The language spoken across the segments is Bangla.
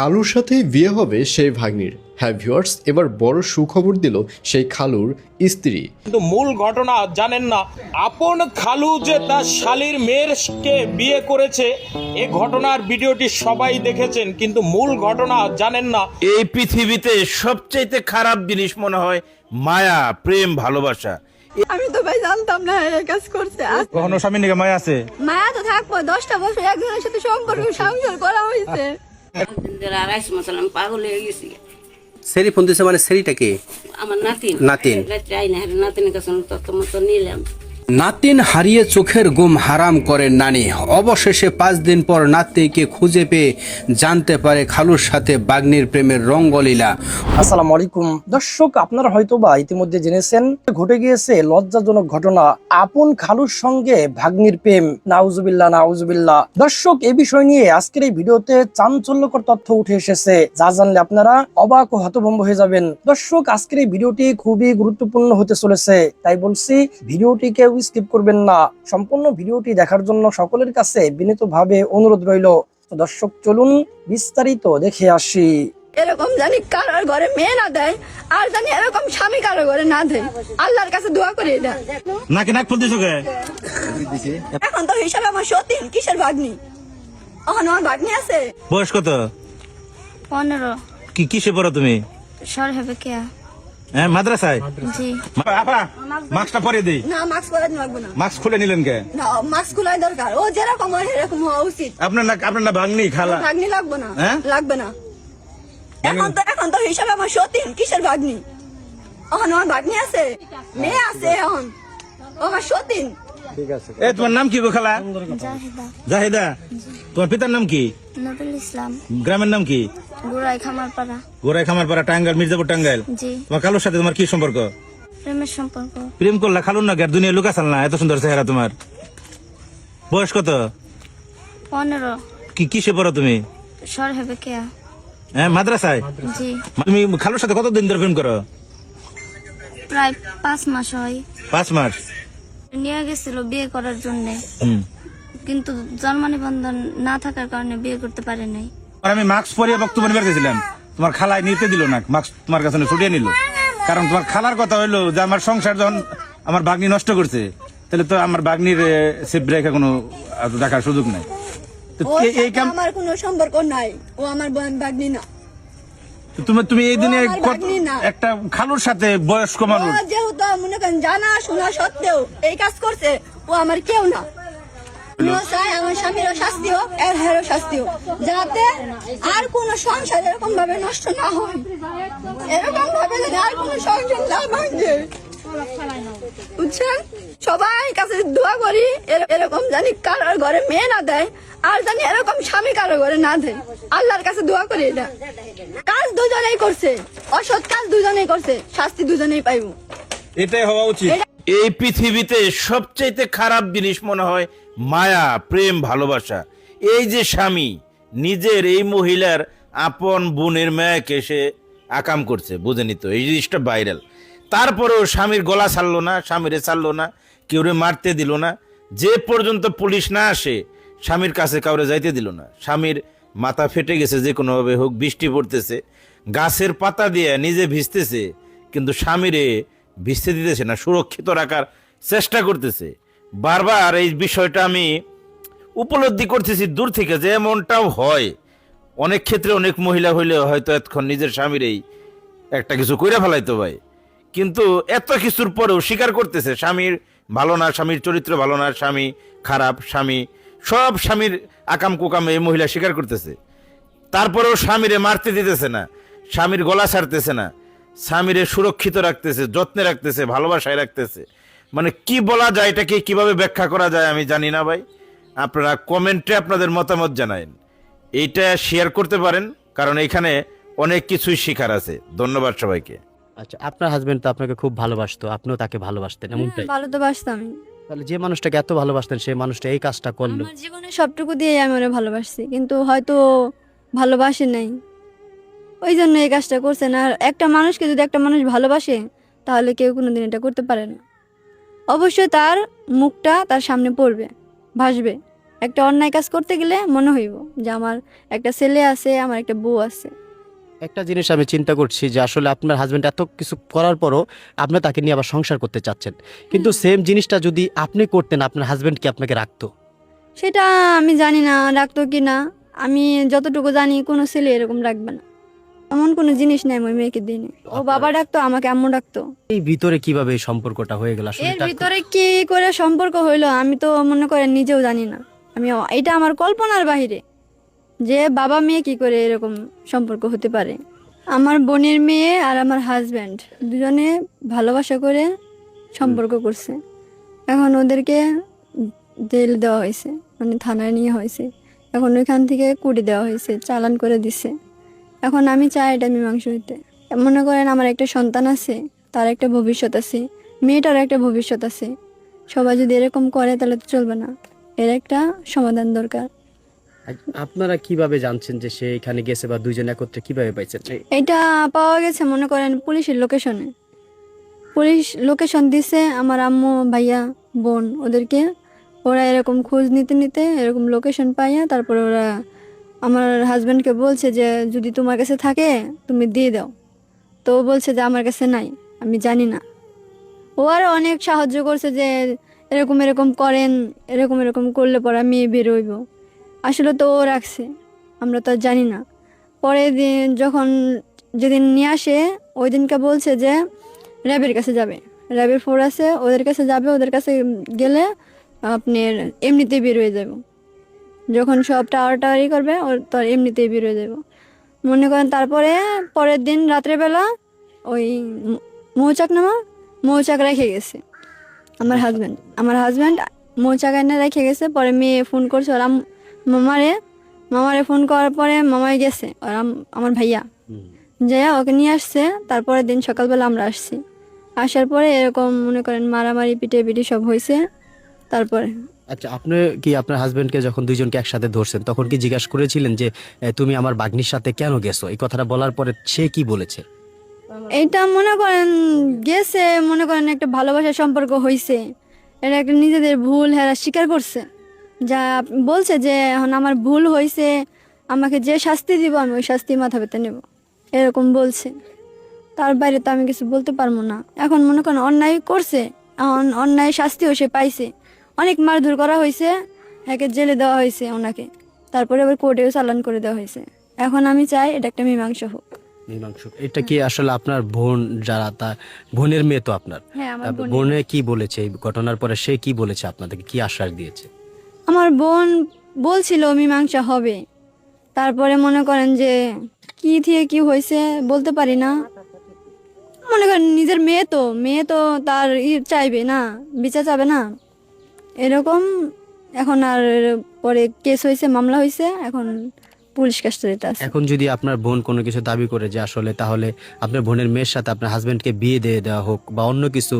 খালুর সাথে বিয়ে হবে সেই ভাগ্নির। হ্যাঁ ভিউয়ার্স, এবার বড় সুখবর দিল সেই খালুর স্ত্রী। কিন্তু মূল ঘটনা জানেন না, আপন খালু যে তার শালীর মেয়েরকে বিয়ে করেছে এই ঘটনার ভিডিওটি সবাই দেখেছেন, কিন্তু মূল ঘটনা জানেন না। এই পৃথিবীতে সবচাইতে খারাপ জিনিস মনে হয় মায়া, প্রেম, ভালোবাসা। আমি তো ভাই জানতাম না এই কাজ করছে। কখনো স্বামীর নিকে মায়া আছে? মায়া তো থাকবো, 10টা বছর একজনের সাথে সম্পর্ক সংসার করা হয়েছে। পাগল হয়ে গেছি। সেরি ফোন দিছে, মানে সেরিটা কে? আমার নাতিন রাত্রে আইনা নাতিনের কাছে তত মতো নিলাম। নাতিন হারিয়ে চোখের ঘুম হারাম করেন নানি। অবশেষে 5 দিন পর নাতিকে খুঁজে পেয়ে জানতে পারে খালুর সাথে বাগ্নির প্রেমের রঙ্গলীলা। আসসালামু আলাইকুম দর্শক, আপনারা হয়তোবা ইতিমধ্যে জেনেছেন ঘটে গিয়েছে লজ্জাজনক ঘটনা, আপন খালুর সঙ্গে ভাগ্নির প্রেম। নাউজুবিল্লাহ নাউজুবিল্লাহ। দর্শক, এই বিষয় নিয়ে আজকের এই ভিডিওতে চাঞ্চল্যকর তথ্য উঠে এসেছে, যা জানলে আপনারা অবাক ও হতভম্ব হয়ে যাবেন। দর্শক, আজকের এই ভিডিওটি খুবই গুরুত্বপূর্ণ হতে চলেছে, তাই বলছি ভিডিওটিকে স্কিপ করবেন না। সম্পূর্ণ ভিডিওটি দেখার জন্য সকলের কাছে বিনীতভাবে অনুরোধ রইল। তো দর্শক, চলুন বিস্তারিত দেখে আসি। এরকম জানি কারোর ঘরে মেয়ে না দেয়, আর জানি এরকম স্বামী কারোর ঘরে না দেয়। আল্লাহর কাছে দোয়া করি এটা। নাকি নাক ফুল দিছো কে? এখন তো হিসাবে আমার সতীন, কিসের ভাগ্নি? এখন আমার ভাগ্নি আছে। বয়স কত? 15। কিসে পড়ো তুমি? সর হবে কে? হ্যাঁ, মাদ্রাসায়। জি। আপা মাস্কটা পরিয়ে দেই। না, মাস্ক পরাতে লাগবে না। মাস্ক খুলে নিলেন কে? না, মাস্ক খোলাই দরকার। ও যেরকম হয় এরকম হওয়া উচিত। আপনার না ভাগ্নি খালা? ভাগ্নি লাগবে না, হ্যাঁ? লাগবে না। এখন তো হিসাবে আমার সতীন, কিসের ভাগ্নি? এখন আমার ভাগ্নি আছে, মেয়ে আছে, এখন ও আমার সতীন। এ, তোমার নাম কি গো খালা? জাহিদা। জাহিদা। তোমার পিতার নাম কি? নুরুল ইসলাম। গ্রামের নাম কি? গুড়াই খামারপাড়া। গোরাই খামারপাড়া, টাঙ্গাইল, মির্জাপুর টাঙ্গাইল। জি। তোমার খালুর সাথে তোমার কি সম্পর্ক? প্রেমের সম্পর্ক। প্রেম করলা খালুর না? আর দুনিয়া লুকাসাল না? এত সুন্দর চেহারা তোমার। বয়স কত? 15। কিসে পড়ো তুমি? সর হবে কে? হ্যাঁ, মাদ্রাসায়। জি। তুমি খালুর সাথে কতদিন ধরে প্রেম করো? প্রায় 5 মাস হয়। 5 মাস। নিয়ে গেছিল বিয়ে করার জন্য, হুম। কিন্তু জন্ম নিবন্ধন না থাকার কারণে বিয়ে করতে পারে নাই। আর আমি মাস্ক পরিয়ে বক্তব্য নিবার গেছিলাম, তোমার খালাই নিতে দিল না, মাস্ক তোমার কাছে ছুটিয়ে নিল। কারণ তোমার খালার কথা হইলো যে আমার সংসার যখন আমার বাগ্নি নষ্ট করছে, তাহলে তো আমার বাগ্নির সেফ রেখে কোনো দেখার সুযোগ নাই। তো ওর এই সাথে কাম আমার কোনো সম্পর্ক নাই, ও আমার ভাগ্নি না। তুমি এই দিনে আমার ভাগ্নি না। একটা খালুর সাথে বয়স্ক মানুষ, ও যেহেতু মনে করেন জানা শোনা সত্ত্বেও এই কাজ করছে, ও আমার কেউ না। আমিও চাই আমার স্বামীরও শাস্তি হোক, এর হেরও শাস্তি হোক, যাতে আর কোনো সংসার এরকম ভাবে নষ্ট না হয়, এরকম ভাবে যেন আর কোনো সংসার না ভাঙে। বুঝছেন? সবাই কাছে দোয়া করি এরকম জানি কারোর ঘরে মেয়ে না দেয়, আর জানি এরকম স্বামী কারোর ঘরে না দেয়। আল্লাহর কাছে দোয়া করি এটা। কাজ দুজনেই করছে, অসৎ কাজ দুজনেই করছে, শাস্তি দুজনেই পাইব। এটাই হওয়া উচিত। এই পৃথিবীতে সবচাইতে খারাপ জিনিস মনে হয় মায়া, প্রেম, ভালোবাসা। এই যে স্বামী নিজের এই মহিলার আপন বোনের মেয়েকে সে আকাম করছে, বুঝেনি তো? এই জিনিসটা ভাইরাল। তারপরেও স্বামীর গলা ছাড়লো না, স্বামীরে ছাড়লো না, কেউরে মারতে দিল না। যে পর্যন্ত পুলিশ না আসে স্বামীর কাছে কাউরে যাইতে দিল না। স্বামীর মাথা ফেটে গেছে, যে কোনোভাবে হোক, বৃষ্টি পড়তেছে, গাছের পাতা দিয়ে নিজে ভিজতেছে, কিন্তু স্বামীরে ভিজতে দিতেছে না, সুরক্ষিত রাখার চেষ্টা করতেছে। বারবার এই বিষয়টা আমি উপলব্ধি করতেছি দূর থেকে, যে এমনটাও হয় অনেক ক্ষেত্রে। অনেক মহিলা হইলে হয়তো এতক্ষণ নিজের স্বামীরই একটা কিছু কইরা ফেলাইতো ভাই, কিন্তু এত কিছুর পরেও স্বীকার করতেছে স্বামীর ভালো না, স্বামীর চরিত্র ভালো না, স্বামী খারাপ, স্বামী সব স্বামীর আকাম কুকাম এই মহিলা স্বীকার করতেছে। তারপরেও স্বামীরে মারতে দিতেছে না, স্বামীর গলা ছাড়তেছে না, স্বামীরে সুরক্ষিত রাখতেছে, যত্নে রাখতেছে, ভালোবাসায় রাখতেছে। মানে কি বলা যায়, এটাকে কিভাবে ব্যাখ্যা করা যায় আমি জানি না ভাই। আপনারা কমেন্টে আপনাদের মতামত জানায়েন, এইটা শেয়ার করতে পারেন, কারণ এখানে অনেক কিছুই শেখার আছে। ধন্যবাদ সবাইকে। আচ্ছা, আপনার হাজবেন্ড তো আপনাকে খুব ভালোবাসতো, আপনিও তাকে ভালোবাসতেন, এমনটাই? ভালো তো বাসতাম। তাহলে যে মানুষটাকে এত ভালোবাসতেন সেই মানুষটা এই কাজটা করলো? আমার জীবনে সবটুকু দিয়ে আমি ওরে ভালোবাসছি, কিন্তু হয়তো ভালোবাসে নাই, ওই জন্য এই কাজটা করছে না। আর একটা মানুষকে যদি একটা মানুষ ভালোবাসে, তাহলে কেউ কোনোদিন এটা করতে পারে না। অবশ্যই তার মুখটা তার সামনে পড়বে, ভাসবে, একটা অন্যায় কাজ করতে গেলে মনে হইব যে আমার একটা ছেলে আছে, আমার একটা বউ আছে। একটা জিনিস আমি চিন্তা করছি যে আসলে আপনার হাজবেন্ড এত কিছু করার পরও আপনি তাকে নিয়ে আবার সংসার করতে চাচ্ছেন, কিন্তু সেম জিনিসটা যদি আপনি করতেন আপনার হাজবেন্ড কি আপনাকে রাখতো? সেটা আমি জানি না রাখতো কি না। আমি যতটুকু জানি কোনো ছেলে এরকম রাখবে না, এমন কোনো জিনিস নেই ওই মেয়েকে দিনে। ও বাবা ডাকতো, আমাকে আম্মু ডাকতো। এই ভিতরে কিভাবে এই সম্পর্কটা হয়ে গেল আসলে? এর ভিতরে কি করে সম্পর্ক হইলো আমি তো মনে করেন নিজেও জানি না। এটা আমার কল্পনার বাহিরে যে বাবা মেয়ে কি করে এরকম সম্পর্ক হতে পারে। আমার বোনের মেয়ে আর আমার হাজব্যান্ড দুজনে ভালোবাসা করে সম্পর্ক করছে। এখন ওদেরকে জেল দেওয়া হয়েছে, মানে থানায় নিয়ে হয়েছে। এখন ওইখান থেকে কুড়ি দেওয়া হয়েছে, চালান করে দিছে। এখন আমি চাই এটা মীমাংসা হইতে। মনে করেন আমার একটা সন্তান আছে, তার একটা ভবিষ্যৎ আছে, মেয়েটার একটা ভবিষ্যৎ আছে। সবাই যদি এরকম করে তাহলে তো চলবে না, এর একটা সমাধান দরকার। আপনারা কিভাবে জানছেন যে সে এখানে গেছে বা দুইজন একত্রে কিভাবে পাইছেন? এটা পাওয়া গেছে মনে করেন পুলিশের লোকেশনে। পুলিশ লোকেশন দিছে আমার আম্মু, ভাইয়া, বোন, ওদেরকে। ওরা এরকম খোঁজ নিতে নিতে এরকম লোকেশন পাইয়া তারপরে ওরা আমার হাজব্যান্ডকে বলছে যে যদি তোমার কাছে থাকে তুমি দিয়ে দাও। তো ও বলছে যে আমার কাছে নাই, আমি জানি না। ও আরও অনেক সাহায্য করছে যে এরকম এরকম করেন, এরকম এরকম করলে পরে মেয়ে বেরোইব। আসলে তো ও রাখছে, আমরা তো আর জানি না। পরে দিন যখন যেদিন নিয়ে আসে ওই দিনকে বলছে যে র্যাবের কাছে যাবে, র্যাবের ফোর আছে, ওদের কাছে যাবে। ওদের কাছে গেলে আপনার এমনিতেই বের হয়ে যাব। যখন সব টাওয়ারি করবে ওর তো এমনিতেই বের হয়ে যাব মনে করেন। তারপরে পরের দিন রাত্রেবেলা ওই মৌচাক রেখে গেছে আমার হাজব্যান্ড মৌচাক এনে রেখে গেছে। পরে মেয়ে ফোন করছে ওরা মামারে ফোন করার পরে মামাই গেছে আর আমার ভাইয়া যাইয়া ওকে নিয়ে আসছে। তারপরের দিন সকালবেলা আমরা আসছি। আসার পরে এরকম মনে করেন মারামারি পিটি সব হয়েছে। তারপরে আচ্ছা, আপনি কি আপনার হাজবেন্ডকে যখন দুইজনকে একসাথে ধরছেন তখন কি জিজ্ঞাসা করেছিলেন যে তুমি আমার ভাগ্নির সাথে কেন গেছো? এই কথাটা বলার পরে সে কি বলেছে? এইটা মনে করেন গেছে, মনে করেন একটা ভালোবাসার সম্পর্ক হয়েছে, এটা একটা নিজেদের ভুল হেরা স্বীকার করছে। যা বলছে যে এখন আমার ভুল হয়েছে, আমাকে যে শাস্তি দিব আমি ওই শাস্তি মাথা পেতে নেব, এরকম বলছে। তার বাইরে তো আমি কিছু বলতে পারবো না। এখন মনে করেন অন্যায় করছে, এখন অন্যায় শাস্তিও সে পাইছে। অনেক মারধর করা হয়েছে, একে জেলে দেওয়া হয়েছে ওনাকে, তারপরে আবার কোর্টেও চালান করে দেওয়া হয়েছে। এখন আমি চাই এটা একটা মীমাংসা হোক। এটা কি আসলে আপনার বোন, যারা তার বোনের মেয়ে তো আপনার, হ্যাঁ, আমার বোনের বোনে কি বলেছে এই ঘটনার পরে? সে কি বলেছে আপনাদেরকে, কি আশ্বাস দিয়েছে? আমার বোন বলছিল মীমাংসা হবে, তারপরে মনে করেন যে কি থেকে কি হয়েছে বলতে পারি না। মনে করেন নিজের মেয়ে তো তার চাইবে না, বিচার চাবে না, এরকম। এখন আর পরে কেস হয়েছে, মামলা হয়েছে, এখন পুলিশ কাস্টাডিতে আছে। এখন যদি আপনার বোন কোনো কিছু দাবি করে যে আসলে তাহলে আপনার বোনের মেয়ের সাথে আপনার হাজবেন্ডকে বিয়ে দিয়ে দেওয়া হোক বা অন্য কিছু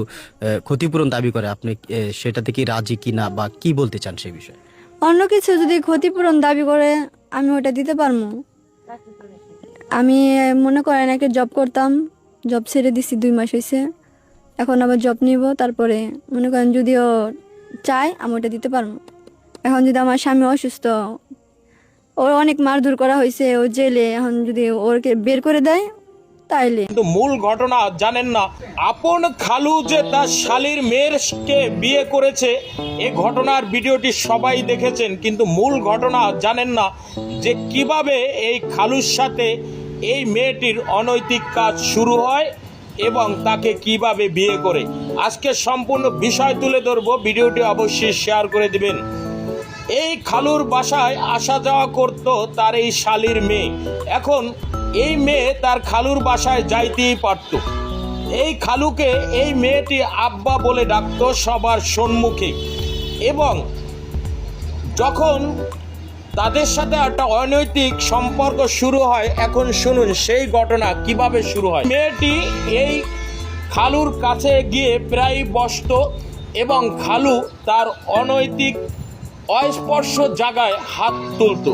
ক্ষতিপূরণ দাবি করে, আপনি সেটাতে কি রাজি কি না বা কি বলতে চান সেই বিষয়ে? অন্য কিছু যদি ক্ষতিপূরণ দাবি করে আমি ওটা দিতে পারবো। আমি মনে করেন একটা জব করতাম, জব ছেড়ে দিছি 2 মাস হয়েছে, এখন আবার জব নিব। তারপরে মনে করেন যদিও চাই আমি ওটা দিতে পারবো। এখন যদি আমার স্বামী অসুস্থ, ওর অনেক মারধর করা হয়েছে, ও জেলে, এখন যদি ওরকে বের করে দেয় তাইলে। কিন্তু মূল ঘটনা জানেন না, আপন খালু যে তার শালীর মেয়েরকে বিয়ে করেছে, এই ঘটনার ভিডিওটি সবাই দেখেছেন, কিন্তু মূল ঘটনা জানেন না যে কিভাবে এই খালুর সাথে এই মেয়েটির অনৈতিক কাজ শুরু হয় এবং তাকে কিভাবে বিয়ে করে। আজকে সম্পূর্ণ বিষয় তুলে ধরবো, ভিডিওটি অবশ্যই শেয়ার করে দিবেন। এই খালুর বাসায় আসা যাওয়া করত তার এই শালীর মেয়ে। এখন এই মেয়ে তার খালুর বাসায় যাইতেই পারত। এই খালুকে এই মেয়েটি আব্বা বলে ডাকতো সবার সম্মুখে। এবং যখন তাদের সাথে একটা অনৈতিক সম্পর্ক শুরু হয়, এখন শুনুন সেই ঘটনা কিভাবে শুরু হয়। মেয়েটি এই খালুর কাছে গিয়ে প্রায় বসত এবং খালু তার অনৈতিক অস্পর্শ জায়গায় হাত তুলত।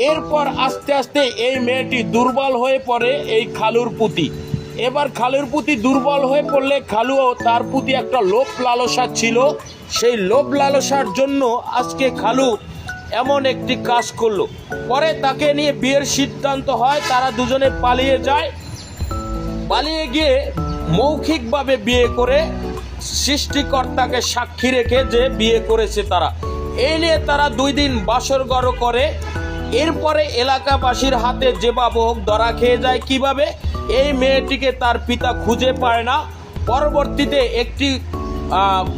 এরপর আস্তে আস্তে এই মেয়েটি দুর্বল হয়ে পড়ে এই খালুর প্রতি। এবার খালুর প্রতি দুর্বল হয়ে পড়লে খালুও তার প্রতি একটা লোভ লালসা ছিল, সেই লোভ লালসার জন্য আজকে খালু এমন একটি কাজ করলো। পরে তাকে নিয়ে বিয়ের সিদ্ধান্ত হয়, তারা দুজনে পালিয়ে যায়। পালিয়ে গিয়ে মৌখিকভাবে বিয়ে করে সৃষ্টিকর্তাকে সাক্ষী রেখে যে বিয়ে করেছে তারা, এই নিয়ে তারা 2 দিন বাসরঘর করে। এরপরে এলাকাবাসীর হাতে যেভাবে হোক ধরা খেয়ে যায়। কিভাবে? এই মেয়েটিকে তার পিতা খুঁজে পায় না। পরবর্তীতে একটি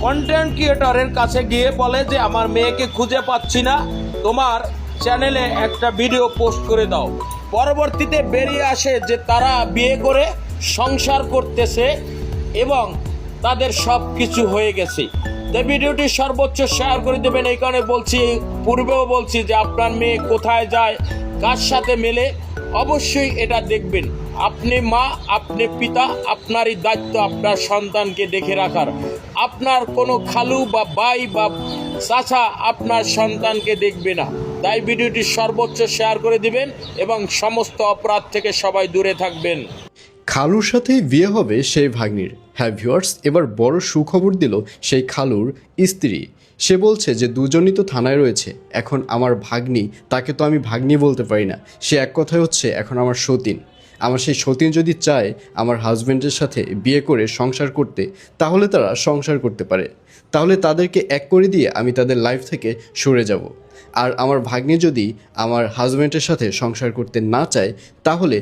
কন্টেন্ট ক্রিয়েটরের কাছে গিয়ে বলে যে আমার মেয়েকে খুঁজে পাচ্ছি না, তোমার চ্যানেলে একটা ভিডিও পোস্ট করে দাও। পরবর্তীতে বেরিয়ে আসে যে তারা বিয়ে করে সংসার করতেছে এবং তাদের সব কিছু হয়ে গেছে। তো ভিডিওটি সর্বোচ্চ শেয়ার করে দেবেন, এই কারণে বলছি, পূর্বেও বলছি যে আপনার মেয়ে কোথায় যায়, কার সাথে মেলে, অবশ্যই এটা দেখবেন। আপনি মা, আপনি পিতা, আপনারই দায়িত্ব আপনার সন্তানকে দেখে রাখার। আপনার কোনো খালু বা ভাই বা চাচা আপনার সন্তানকে দেখবে না। তাই ভিডিওটি সর্বোচ্চ শেয়ার করে দিবেন এবং সমস্ত অপরাধ থেকে সবাই দূরে থাকবেন। খালুর সাথেই বিয়ে হবে সেই ভাগ্নির। হ্যাঁ ভিউয়ার্স, এবার বড় সুখবর দিল সেই খালুর স্ত্রী। সে বলছে যে দুজনই তো থানায় রয়েছে, এখন আমার ভাগ্নি, তাকে তো আমি ভাগ্নি বলতে পারি না, সে এক কথায় হচ্ছে এখন আমার সতীন। আমার সেই সতীন যদি চায় আমার হাজব্যান্ডের সাথে বিয়ে করে সংসার করতে, তাহলে তারা সংসার করতে পারে, তাহলে তাদেরকে এক করে দিয়ে আমি তাদের লাইফ থেকে সরে যাব। আর আমার ভাগ্নি যদি আমার হাজব্যান্ডের সাথে সংসার করতে না চায়, তাহলে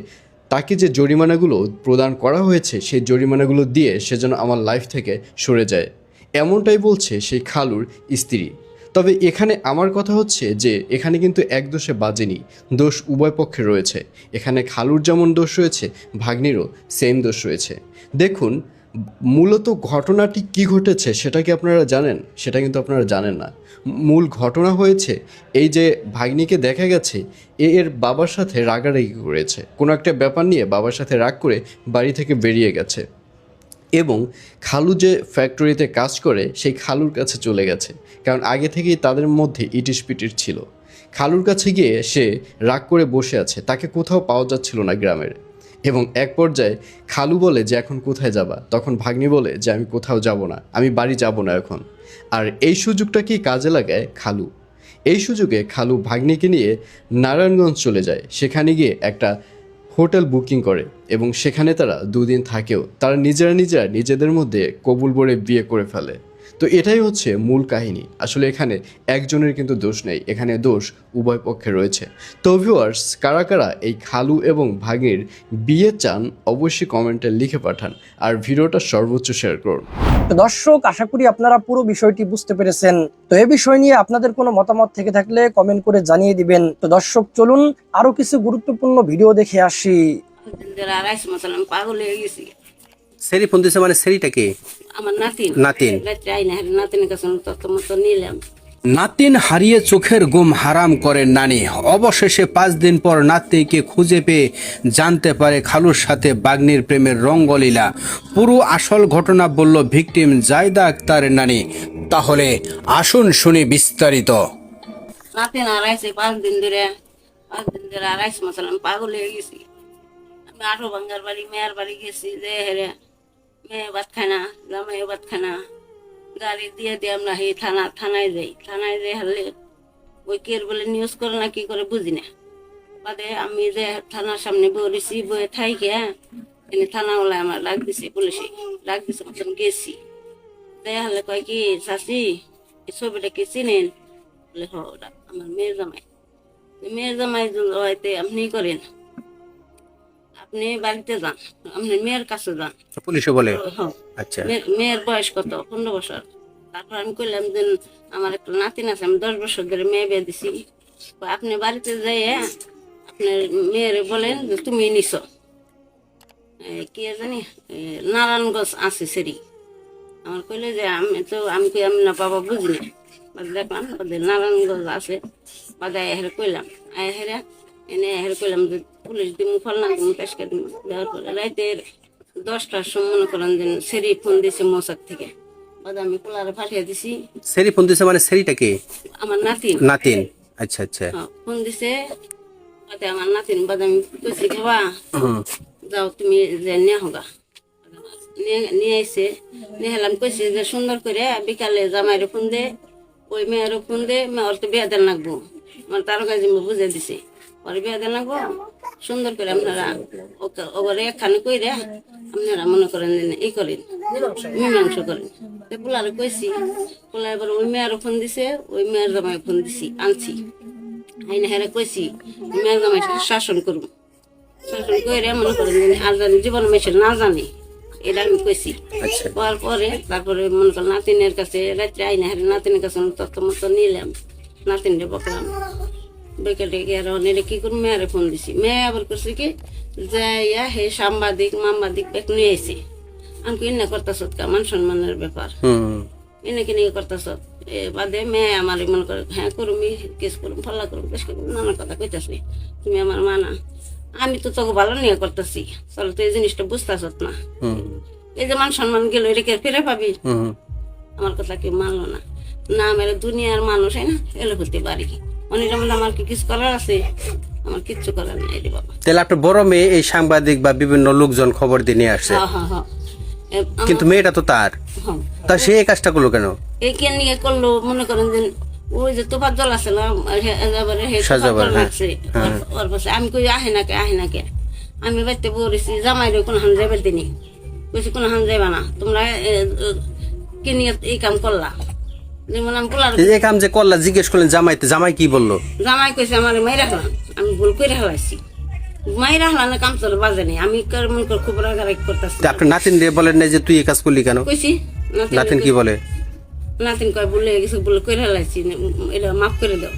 তাকে যে জরিমানাগুলো প্রদান করা হয়েছে সেই জরিমানাগুলো দিয়ে সে যেন আমার লাইফ থেকে সরে যায়, এমনটাই বলছে সেই খালুর স্ত্রী। তবে এখানে আমার কথা হচ্ছে যে এখানে কিন্তু এক দোষে বাজেনি, দোষ উভয় পক্ষে রয়েছে। এখানে খালুর যেমন দোষ রয়েছে, ভাগ্নিরও সেম দোষ রয়েছে। দেখুন, মূলত ঘটনাটি কি ঘটেছে সেটা কি আপনারা জানেন? সেটা কিন্তু আপনারা জানেন না। মূল ঘটনা হয়েছে এই যে ভাগ্নিকে দেখা গেছে এর বাবার সাথে রাগারাগি করেছে, কোনো একটা ব্যাপার নিয়ে বাবার সাথে রাগ করে বাড়ি থেকে বেরিয়ে গেছে এবং খালু যে ফ্যাক্টরিতে কাজ করে সেই খালুর কাছে চলে গেছে, কারণ আগে থেকেই তাদের মধ্যে ইটিস পিটিস ছিল। খালুর কাছে গিয়ে সে রাগ করে বসে আছে, তাকে কোথাও পাওয়া যাচ্ছিল না গ্রামের। এবং এক পর্যায়ে খালু বলে যে এখন কোথায় যাবা, তখন ভাগ্নি বলে যে আমি কোথাও যাব না, আমি বাড়ি যাব না এখন। আর এই সুযোগটাকেই কাজে লাগায় খালু। এই সুযোগে খালু ভাগ্নিকে নিয়ে নারায়ণগঞ্জ চলে যায়, সেখানে গিয়ে একটা হোটেল বুকিং করে এবং সেখানে তারা 2 দিন থাকেও। তারা নিজেরা নিজেদের মধ্যে কবুল বলে বিয়ে করে ফেলে। তো এটাই হচ্ছে মূল কাহিনী। আসলে এখানে একজনের কিন্তু দোষ নেই, এখানে দোষ উভয় পক্ষে রয়েছে। তো ভিউয়ার্স, কারা কারা এই খালু এবং ভাগ্নির বিয়ে চান অবশ্যই কমেন্টে লিখে পাঠান আর ভিডিওটা সর্বোচ্চ শেয়ার করুন। তো দর্শক, আশা করি আপনারা পুরো বিষয়টি বুঝতে পেরেছেন। তো এই বিষয় নিয়ে আপনাদের কোনো মতামত থেকে থাকলে কমেন্ট করে জানিয়ে দিবেন। তো দর্শক, চলুন আরো কিছু গুরুত্বপূর্ণ ভিডিও দেখে আসি। পাগল হয়ে গেছি। সেরি ফোন দিছে, মানে সেরিটা কি? আমার নাতিন নাতিন। রাত্রে আই না, নাতিনের কাছে তত মতো নিলাম। নাতিন হারিয়ে চোখের ঘুম হারাম করেন নানি। অবশেষে 5 দিন পর নাতিকে খুঁজে পেয়ে জানতে পারে খালুর সাথে বাগ্নির প্রেমের রঙ্গলীলা। পুরো আসল ঘটনা বলল ভিকটিম জায়দা আক্তারের নানি। তাহলে আসুন শুনি বিস্তারিত। নাতিন হারাইছে 5 দিন ধরে, 5 দিন ধরে হারাইছে মশলাম, পাগল হয়ে গেছি। আমি আঠো ভাঙ্গার বাড়ি, মেয়ের বাড়ি গেছি, যে হেরে মেয়ে ভাত খায় না, জামাই ভাত খায় না, গাড়ি দিয়ে আমরা এই থানায় যাই হলে ওই কের বলে নিউজ করে না কি করে বুঝি না। বাদে আমি যে থানার সামনে বলেছি, বয়ে থাইকে এনে থানাওয়ালা আমার ডাক দিছে, পুলিশে ডাক দিছে, মতন গেছি। দেয়া হলে কয় কি চাষি এই ছবিটা কি চিনেন? বলে হ, আমার মেয়ের জামাই হয়তো আপনি করেন, আপনি বাড়িতে যান, আপনি মেয়ের কাছে যান। পুলিশে বলে আচ্ছা, মেয়ের বয়স কত? 15 বছর। তারপর আমি কইলাম যে আমার একটা নাতিন আছে, আমি 10 বছর ধরে মেয়ে বিয়ে দিছি, আপনি বাড়িতে যাই আপনার মেয়ের বলেন যে তুমি নিছ কি জানি নারায়ণগঞ্জ আছে সেরি। আমার কইলে যে আমি কই আমি না বাবা বুঝি না, দেখলাম নারায়ণগঞ্জ আছে। বাদে হেরে কইলাম, হেরে এনে হেরে কইলাম যে পুলিশ দিমু, ফলনা দিমু, পেশকা দিমু। দেওয়ার পরে রাইতের 10টার সময় মনে করেন যে সেরি ফোন দিয়েছে মোসাক থেকে। বাদে আমি পোলারে পাঠিয়ে দিছি। সেরি ফোন দিছে, মানে সেরিটা কি? আমার নাতিন। নাতিন, আচ্ছা আচ্ছা। ফোন দিছে বাদে আমার নাতিন। বাদে আমি কইছি বাবা যাও তুমি যে নিয়ে হোগা। নিয়ে আইসে, নিয়ে হেলাম, কইছি যে সুন্দর করে বিকালে জামাইরে ফোন দে, ওই মেয়েরও ফোন দে, মেয়ের তো বিয়া দেন লাগবো। আমার তার কাছে বুঝে দিছে পরে বিয়ে দেন লাগবো সুন্দর করে আপনারা ওরে একখানে কইরে আপনারা মনে করেন এই করেন মীমাংস করেন পোলারে কইছি পোলা এবার ওই মেয়েরও ফোন দিছে ওই মেয়ের জামাই ফোন দিছি আনছি আইনা হেরে কইছি মেয়ের জামাই শাসন করুন শাসন করে মনে করেন আর জানি জীবন মেশে না জানি এটা আমি কইছি পর পরে তারপরে মনে করেন নাতিনের কাছে রাত্রে আইনা হেরে নাতিনের কাছে তত্ত্ব মতো নিলাম নাতিনরে বকলাম বেকে ডেকে আর অনেকে কি করুন মেয়েরে ফোন দিছি মেয়ে আবার করছে কি যাইয়া হে সাংবাদিক মামবাদিক বেক নিয়ে এসে আমি কিনা করতেছ মান সম্মানের ব্যাপার এনে কিনে করতেছ বাদে মেয়ে আমার মনে করে হ্যাঁ করুমি কেস করুম ফলা করুম কেস করুম নানা কথা কইতাছি তুমি আমার মানা আমি তো তোকে ভালো নিয়ে করতেছি চলো তো এই জিনিসটা বুঝতেছ না এই যে মান সম্মান গেল এটাকে ফিরে পাবি আমার কথা কেউ মানলো না না মেরে দুনিয়ার মানুষ না এলো করতে পারি অনেক আমার কি কিছু করার আছে আমার কিচ্ছু করার নাই রে বাবা তাহলে আপনার বড় মেয়ে এই সাংবাদিক বা বিভিন্ন লোকজন খবর দিয়ে নিয়ে আসছে কিন্তু মেয়েটা তো তার তা সে এই কাজটা করলো কেন এই কে নিয়ে করলো মনে করেন যে ওই যে তোফার জল আছে না রাখছে ওর পাশে আমি কই আহে না কে আমি বাড়িতে বলেছি জামাই রে কোন হান যাবে তিনি কইছি কোন হান যাইবা না তোমরা কে নিয়ে এই কাম করলা যেমন আমি পোলার এই কাম যে করলা জিজ্ঞেস করলেন জামাইতে জামাই কি বললো জামাই কইছে আমার মাই রাখলাম আমি ভুল করে হালাইছি মাই রাখলাম না কাম চলে বাজে নেই আমি মনে কর খুব রাগারাগ করতেছি আপনার নাতিন রে বলেন না যে তুই এই কাজ করলি কেন কইছি নাতিন কি বলে নাতিন কয় বলে গেছে বলে করে হালাইছি এটা মাফ করে দাও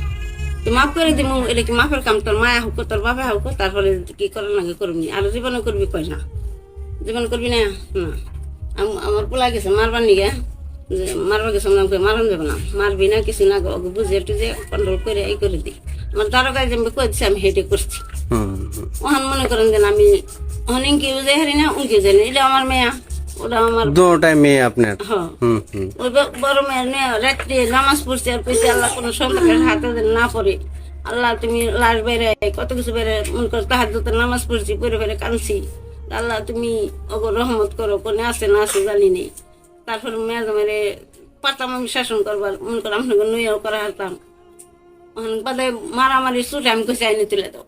তো মাফ করে দিব এটা কি মাফের কাম তোর মায়া হোক তোর বাবা হোক তারপরে কি করার লাগে করবি আর জীবনে করবি কয় না জীবন করবি না না আমার পোলা গেছে মারবার নিগে মারবা গেছে মারান যাবে না মারবি না কিছু না বুঝে টুঝে কন্ট্রোল করে এই করে দিই আমার দ্বারকায় যে কয়ে দিচ্ছে আমি হেঁটে করছি ওখান মনে করেন যে আমি অনেক কেউ যাই হারি না উনকে যাই না এটা আমার মেয়া ওটা আমার দুটাই মেয়ে আপনার হ্যাঁ ওই বড় মেয়ের মেয়ে রাত্রে নামাজ পড়ছে আর পয়সা আল্লাহ কোনো সন্তানের হাতে না পড়ে আল্লাহ তুমি লাশ বেড়ে কত কিছু বেড়ে মনে করো তাহার যত নামাজ পড়ছি পড়ে ফেরে কাঁদছি আল্লাহ তুমি অগর রহমত করো কোনে আছে না আছে জানি নেই তারপরে মেয়ে মেরে পারতাম আমি শাসন করবার মনে করো আপনাকে নইয়াও করা হারতাম বাদে মারামারি ছুটে আমি কইছি আইনে তুলে দাও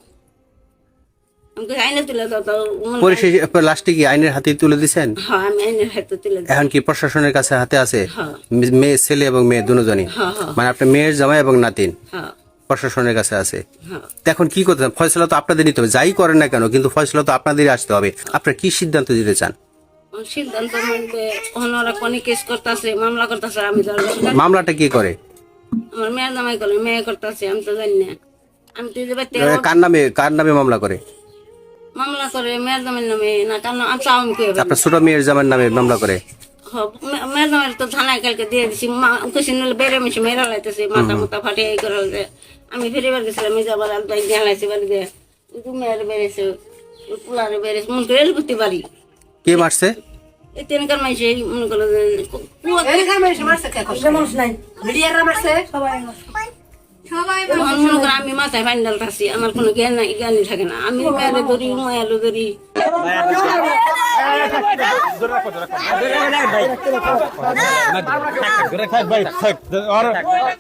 আমি কইছি আইনে তুলে দাও তো পরিশেষে লাস্টে কি আইনের হাতে তুলে দিয়েছেন হ্যাঁ আমি আইনের হাতে তুলে দিই এখন কি প্রশাসনের কাছে হাতে আছে হ্যাঁ মেয়ে ছেলে এবং মেয়ে দুজনই হ্যাঁ মানে আপনার মেয়ের জামাই এবং নাতিন হ্যাঁ প্রশাসনের কাছে আছে হ্যাঁ এখন কি করতে ফয়সলা তো আপনাদের নিতে হবে যাই করেন না কেন কিন্তু ফয়সলা তো আপনাদেরই আসতে হবে আপনারা কি সিদ্ধান্ত দিতে চান সিদ্ধান্ত মধ্যে ওরা কোনি কেস করতেছে মামলা করতেছে আমি মামলাটা কি করে আমার মেয়ের জামাই করে মেয়ে করতেছে আমি তো জানি না আমি তো কার নামে মামলা করে মামলা করে মেয়ের জামাইয়ের নামে না কারণ আচ্ছা আমি আপনার ছোট মেয়ের জামাইয়ের নামে মামলা করে মেয়ের জামাইয়ের তো থানায় কালকে দিয়ে দিছি কিছু নিলে বেড়ে মিশে মেয়েরা লাইতেছে মাথা মাথা ফাটে এই করে আমি ফিরে বার গেছিলাম আমি যাবার আলবাই দিয়ে হালাইছি বাড়ি দিয়ে মেয়ের বেড়েছে পোলারে বেড়েছে মনে করে এল করতে পারি কে মারছে এই তিনকার মাইছে মনে করো মনে করো আমি মাথায় ফাইনাল থাকছি আমার কোনো জ্ঞানই থাকে না আমি মেয়েরে ধরি মায়ালো ধরি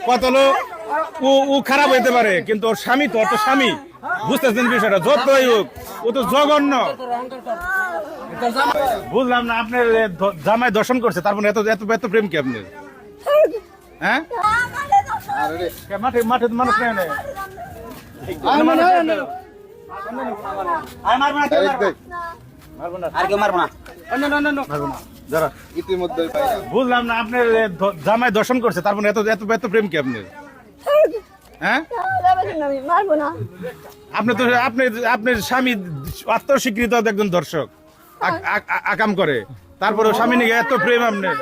কত ও খারাপ হইতে পারে কিন্তু ওর স্বামী তো স্বামী বুঝতেছেন বিষয়টা যতই হোক ও তো জঘন্য বুঝলাম না আপনার জামাই দর্শন করছে তারপর এত এত এত প্রেম কি আপনার হ্যাঁ মাঠে মাঠে মানুষ নেই বুঝলাম না আপনার জামাই দর্শন করছে তারপর এত এত এত প্রেম কি আপনার হ্যাঁ আপনি তো আপনার স্বামী আত্মস্বীকৃত একজন দর্শক আকাম করে তারপরে স্বামী নিয়ে এত প্রেম আপনার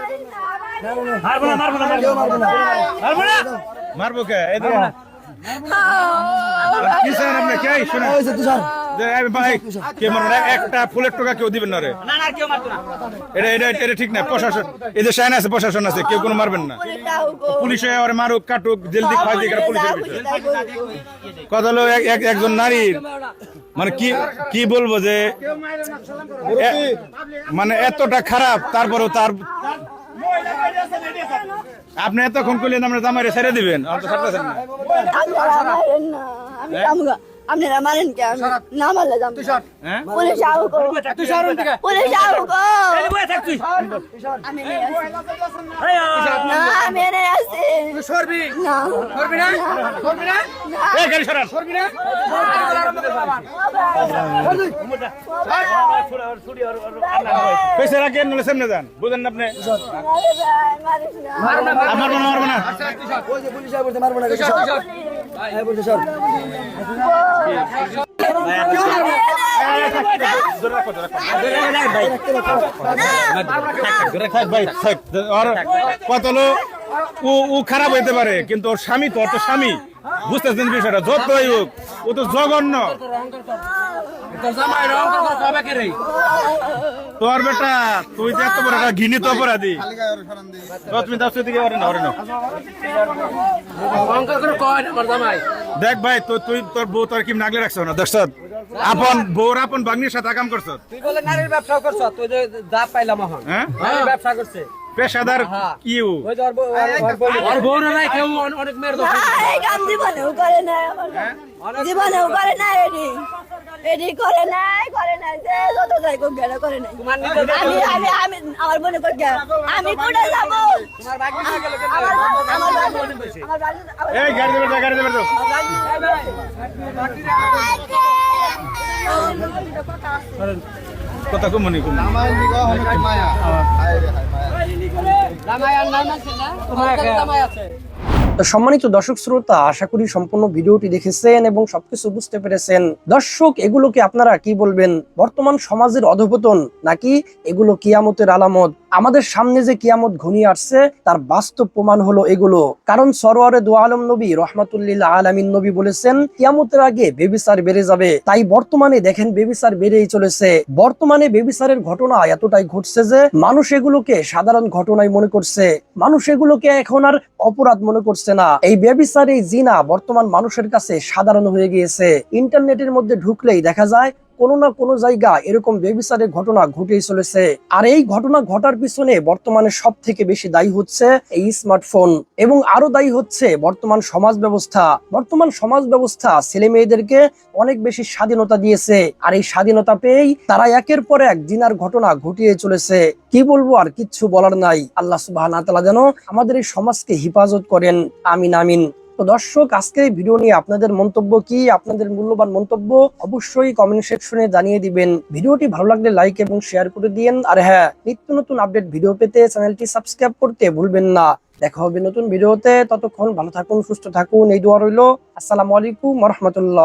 মারবো কে কি স্যার আপনি কে শুনে একটা ফুলের টোকা কেউ দিবেন না রে এটা ঠিক না প্রশাসন এই যে শাইন আছে প্রশাসন আছে কেউ কোনো মারবেন না পুলিশে মারুক কাটুক জলদি খাওয়া দিক পুলিশের বিষয় কথা হলো একজন নারীর মানে কি বলবো যে মানে এতটা খারাপ তারপরেও তার আপনি এতক্ষণ করলেন আমরা জামাইরে ছেড়ে দিবেন আর তো ছাড়তেছেন না। আপনারা মারেন না, আমি কামগা। আপনারা মারেন কে? আমি না মারলে যাম না। হ্যাঁ পুলিশ আউক পুলিশ আউক আমি নিয়ে আসি। না আমি নিয়ে আসি না এই গাড়ি সরান। পয়সা রাখেন নলে সামনে যান, বুঝেন না আপনি? মারবো না কত লোক ও খারাপ হইতে পারে, কিন্তু ওর স্বামী তো, ওর তো স্বামী, বুঝতেছেন বিষয়টা? যতই হোক ও তো জঘন্য। তোর বেটা তুই যে এত বড় একটা ঘৃণিত অপরাধী, তুমি তার দিকে দেখ ভাই, তুই তোর বউ তোর কি নাগলে রাখছ না? দেখছ আপন বউর আপন বাগনির সাথে কাম করছ। তুই বলে নারীর ব্যবসা করছ, তুই যে যা পাইলাম এখন হ্যাঁ ব্যবসা করছে পেশাদার কি ও? অনেক মেয়ের এই কাম জীবনেও করে নাই আমার জীবনেও করে নাই এডি করে নাই যে যত যাই কোন গেলে করে নাই। আমি আমার মনে করি আমি কোনে যাব? এই গাড়ি দেবে তো কথা কম মনে কম। তো সম্মানিত দর্শক শ্রোতা, আশা করি সম্পূর্ণ ভিডিওটি দেখেছেন এবং সবকিছু বুঝতে পেরেছেন। দর্শক, এগুলোকে আপনারা কি বলবেন? বর্তমান সমাজের অধঃপতন নাকি এগুলো কিয়ামতের আলামত? আমাদের সামনে যে কিয়ামত ঘনিয়ে আসছে তার বাস্তব প্রমাণ হলো এগুলো। কারণ সরওয়ারে দু আলম নবী রহমাতুল্লিল আলামিন নবী বলেছেন কিয়ামতের আগে বেবিচার বেড়ে যাবে। তাই বর্তমানে দেখেন বেবিচার বেড়েই চলেছে। বর্তমানে বেবিচারের ঘটনা এতটাই ঘটছে যে মানুষ এগুলোকে সাধারণ ঘটনাই মনে করছে, মানুষ এগুলোকে এখন আর অপরাধ মনে করছে না। এই বেবিচার, এই জিনা বর্তমান মানুষের কাছে সাধারণ হয়ে গিয়েছে। ইন্টারনেটের মধ্যে ঢুকলেই দেখা যায় কোনো না কোনো জায়গা এরকম বেবিচারের ঘটনা ঘটেই চলেছে। আর এই ঘটনা ঘটার পিছনে বর্তমানে সব থেকে বেশি দায়ী হচ্ছে এই স্মার্টফোন, এবং আরো দায়ী হচ্ছে বর্তমান সমাজ ব্যবস্থা। বর্তমান সমাজ ব্যবস্থা ছেলে মেয়েদেরকে অনেক বেশি স্বাধীনতা দিয়েছে, আর এই স্বাধীনতা পেয়েই তারা একের পর এক জিনার ঘটনা ঘটিয়ে চলেছে। কি বলবো, আর কিচ্ছু বলার নাই। আল্লাহ সুবহানাহু ওয়া তাআলা যেন আমাদের এই সমাজকে হিফাজত করেন, আমিন আমিন। তো দর্শক, আজকে এই ভিডিও নিয়ে আপনাদের মন্তব্য কি? আপনাদের মূল্যবান মন্তব্য অবশ্যই কমেন্ট সেকশনে জানিয়ে দিবেন। ভিডিওটি ভালো লাগলে লাইক এবং শেয়ার করে দিয়েন। আর হ্যাঁ, নিত্য নতুন আপডেট ভিডিও পেতে চ্যানেলটি সাবস্ক্রাইব করতে ভুলবেন না। দেখা হবে নতুন ভিডিওতে, ততক্ষণ ভালো থাকুন, সুস্থ থাকুন, এই দোয়া রইল। আসসালামু আলাইকুম ওয়া রাহমাতুল্লাহ।